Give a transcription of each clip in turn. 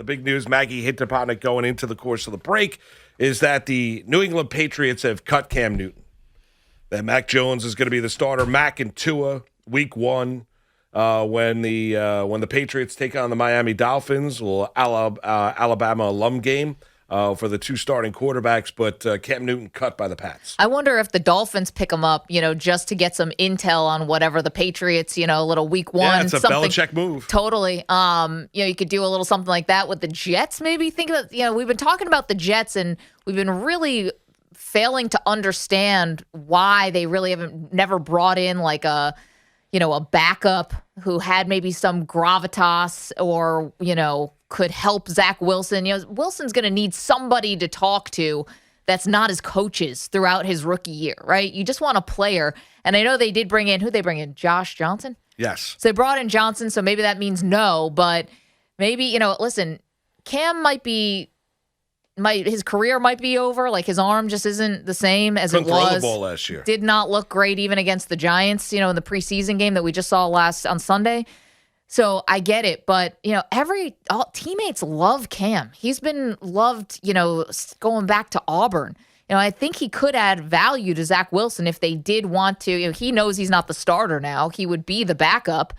The big news, Maggie hit upon it going into the course of the break, is that the New England Patriots have cut Cam Newton. That Mac Jones is going to be the starter. Mac and Tua, week 1, when the Patriots take on the Miami Dolphins, a little Alabama alum game for the 2 starting quarterbacks, but Cam Newton cut by the Pats. I wonder if the Dolphins pick him up, just to get some intel on whatever the Patriots, a little week 1. Yeah, it's a Belichick move. Totally. You could do a little something like that with the Jets, maybe. Think about, we've been talking about the Jets, and we've been really failing to understand why they really never brought in like a backup who had maybe some gravitas or, could help Zach Wilson. Wilson's going to need somebody to talk to that's not his coaches throughout his rookie year, right? You just want a player. And I know they did bring in, who'd they bring in? Josh Johnson? Yes. So they brought in Johnson, so maybe that means no, but maybe, listen, Cam his career might be over. Like, his arm just isn't the same as it was. Couldn't throw the ball last year. Did not look great even against the Giants, in the preseason game that we just saw on Sunday. So I get it, but all teammates love Cam. He's been loved, going back to Auburn. I think he could add value to Zach Wilson if they did want to. He knows he's not the starter now. He would be the backup.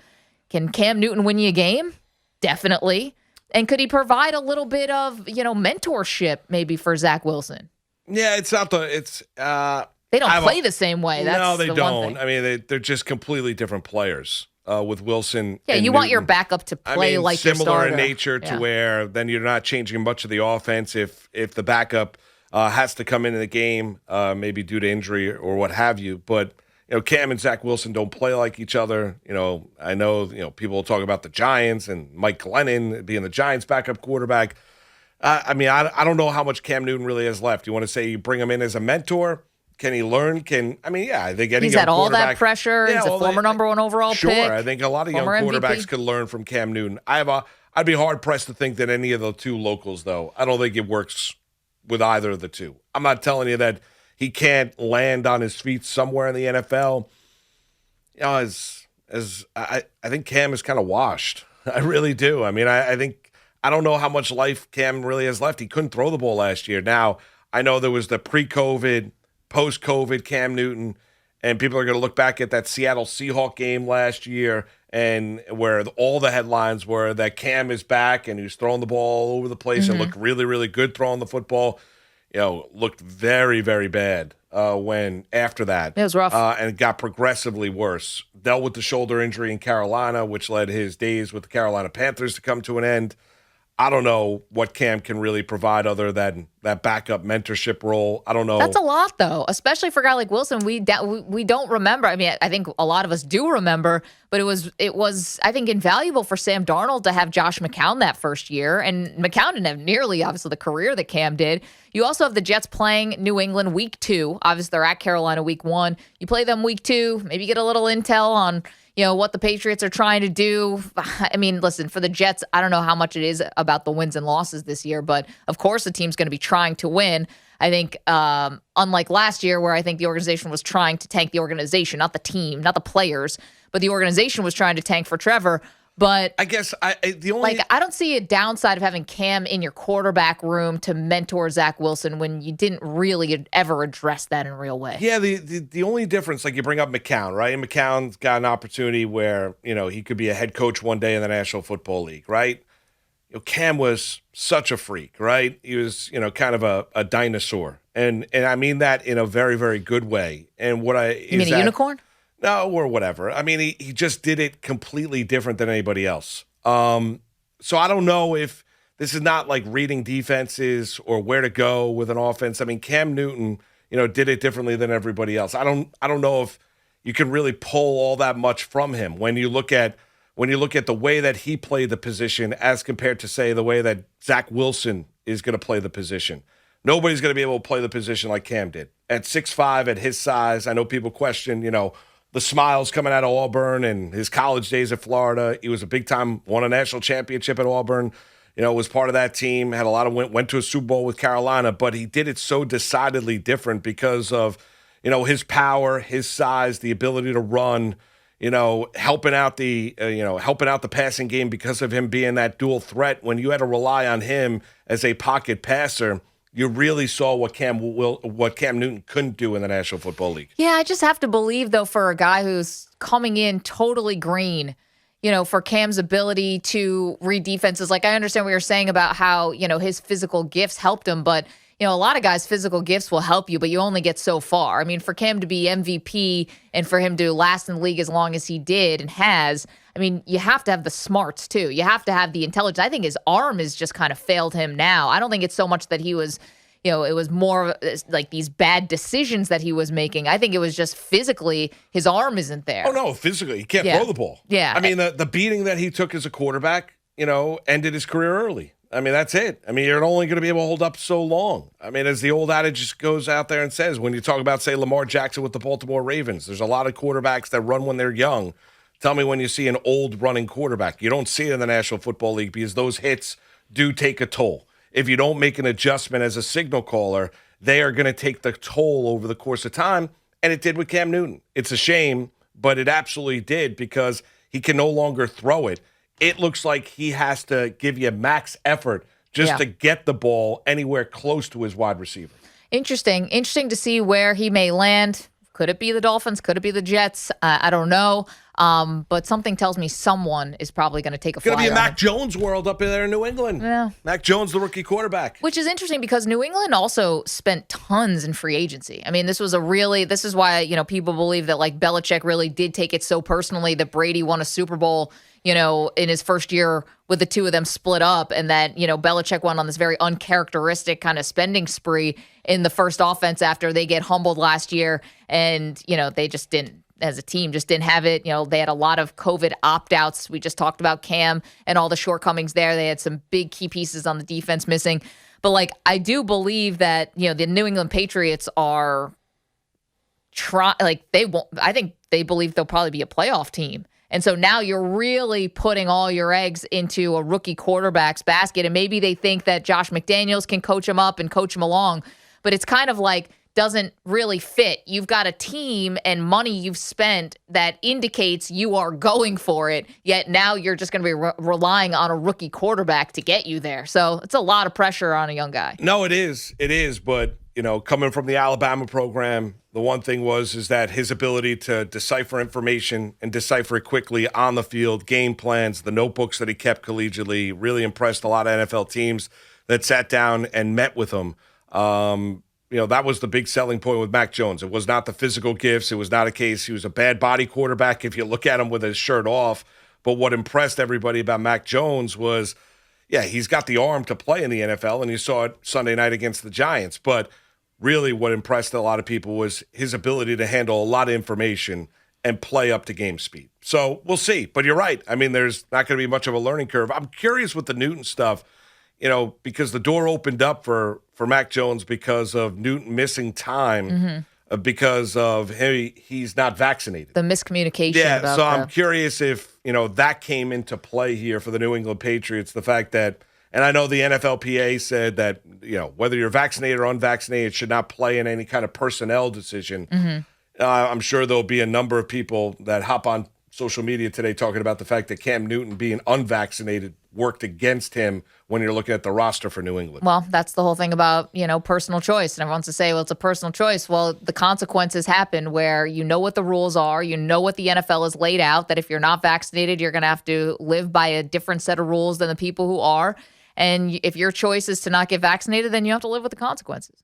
Can Cam Newton win you a game? Definitely. And could he provide a little bit of, mentorship maybe for Zach Wilson? Yeah, it's not they don't play the same way. No, they don't. I mean, they're just completely different players. With Wilson, yeah, and you Newton. want your backup to play like your starter. Similar in nature to where then you're not changing much of the offense if the backup has to come into the game, maybe due to injury or what have you. But Cam and Zach Wilson don't play like each other. I know people will talk about the Giants and Mike Glennon being the Giants' backup quarterback. I don't know how much Cam Newton really has left. You want to say you bring him in as a mentor? Can he learn? I think he's had all that pressure. He's a former number 1 overall pick. Sure, I think a lot of young quarterbacks could learn from Cam Newton. I'd be hard pressed to think that any of the 2 locals, though. I don't think it works with either of the 2. I'm not telling you that he can't land on his feet somewhere in the NFL. I think Cam is kind of washed. I really do. I don't know how much life Cam really has left. He couldn't throw the ball last year. Now, I know there was the pre-COVID, post-COVID Cam Newton, and people are going to look back at that Seattle Seahawks game last year and where all the headlines were that Cam is back and he's throwing the ball all over the place and looked really, really good throwing the football. Looked very, very bad when after that. It was rough. And it got progressively worse. Dealt with the shoulder injury in Carolina, which led his days with the Carolina Panthers to come to an end. I don't know what Cam can really provide other than that backup mentorship role. I don't know. That's a lot, though, especially for a guy like Wilson. We don't remember. I think a lot of us do remember, but it was I think invaluable for Sam Darnold to have Josh McCown that first year, and McCown didn't have nearly obviously the career that Cam did. You also have the Jets playing New England week 2. Obviously, they're at Carolina week 1. You play them week 2, maybe get a little intel on what the Patriots are trying to do. Listen, for the Jets, I don't know how much it is about the wins and losses this year, but of course the team's going to be trying to win. I think unlike last year where I think the organization was trying to tank the organization, not the team, not the players, but the organization was trying to tank for Trevor. But I guess I don't see a downside of having Cam in your quarterback room to mentor Zach Wilson when you didn't really ever address that in a real way. Yeah, the only difference, like you bring up McCown, right? And McCown's got an opportunity where he could be a head coach one day in the National Football League, right? Cam was such a freak, right? He was kind of a dinosaur, and I mean that in a very, very good way. And you mean a unicorn? No, or whatever. He just did it completely different than anybody else. So I don't know if this is not like reading defenses or where to go with an offense. Cam Newton, did it differently than everybody else. I don't know if you can really pull all that much from him when you look at the way that he played the position as compared to, say, the way that Zach Wilson is going to play the position. Nobody's going to be able to play the position like Cam did. At 6'5", at his size, I know people question, the smiles coming out of Auburn and his college days at Florida. He was a big-time, won a national championship at Auburn, was part of that team, had a lot of went to a Super Bowl with Carolina, but he did it so decidedly different because of, his power, his size, the ability to run, helping out the passing game because of him being that dual threat. When you had to rely on him as a pocket passer, you really saw what Cam Newton couldn't do in the National Football League. Yeah, I just have to believe, though, for a guy who's coming in totally green, for Cam's ability to read defenses. Like, I understand what you're saying about how, his physical gifts helped him, but a lot of guys' physical gifts will help you, but you only get so far. I mean, for Cam to be MVP and for him to last in the league as long as he did and has, I mean, you have to have the smarts too. You have to have the intelligence. I think his arm has just kind of failed him now. I don't think it's so much that he was, it was more like these bad decisions that he was making. I think it was just physically his arm isn't there. Oh, no, physically. He can't throw the ball. Yeah. I mean, the beating that he took as a quarterback, ended his career early. I mean, that's it. I mean, you're only going to be able to hold up so long. I mean, as the old adage goes out there and says, when you talk about, say, Lamar Jackson with the Baltimore Ravens, there's a lot of quarterbacks that run when they're young. Tell me when you see an old running quarterback. You don't see it in the National Football League because those hits do take a toll. If you don't make an adjustment as a signal caller, they are going to take the toll over the course of time, and it did with Cam Newton. It's a shame, but it absolutely did because he can no longer throw it. It looks like he has to give you max effort just to get the ball anywhere close to his wide receiver. Interesting to see where he may land. Could it be the Dolphins? Could it be the Jets? I don't know. But something tells me someone is probably going to take a flyer. It's going to be a Mac Jones world up in there in New England. Yeah. Mac Jones, the rookie quarterback. Which is interesting because New England also spent tons in free agency. I mean, this is why, people believe that like Belichick really did take it so personally that Brady won a Super Bowl, in his first year with the two of them split up, and that, Belichick went on this very uncharacteristic kind of spending spree in the first offense after they get humbled last year. And, they just didn't, as a team, just didn't have it. They had a lot of COVID opt-outs. We just talked about Cam and all the shortcomings there. They had some big key pieces on the defense missing. But, I do believe that, the New England Patriots are I think they believe they'll probably be a playoff team. And so now you're really putting all your eggs into a rookie quarterback's basket. And maybe they think that Josh McDaniels can coach him up and coach him along. But it's kind of doesn't really fit. You've got a team and money you've spent that indicates you are going for it, yet now you're just going to be relying on a rookie quarterback to get you there. So it's a lot of pressure on a young guy. No, it is. It is. But, coming from the Alabama program, the one thing is that his ability to decipher information and decipher it quickly on the field, game plans, the notebooks that he kept collegiately, really impressed a lot of NFL teams that sat down and met with him. That was the big selling point with Mac Jones. It was not the physical gifts. It was not a case he was a bad body quarterback if you look at him with his shirt off. But what impressed everybody about Mac Jones was, he's got the arm to play in the NFL, and you saw it Sunday night against the Giants. But really what impressed a lot of people was his ability to handle a lot of information and play up to game speed. So we'll see. But you're right. I mean, there's not going to be much of a learning curve. I'm curious with the Newton stuff, because the door opened up for Mac Jones because of Newton missing time because of he's not vaccinated. The miscommunication. Yeah, so I'm curious if, that came into play here for the New England Patriots, the fact that, and I know the NFLPA said that, whether you're vaccinated or unvaccinated should not play in any kind of personnel decision. I'm sure there'll be a number of people that hop on social media today talking about the fact that Cam Newton being unvaccinated worked against him when you're looking at the roster for New England. Well, that's the whole thing about, personal choice. And everyone wants to say, well, it's a personal choice. Well, the consequences happen where what the rules are, what the NFL has laid out, that if you're not vaccinated, you're going to have to live by a different set of rules than the people who are. And if your choice is to not get vaccinated, then you have to live with the consequences.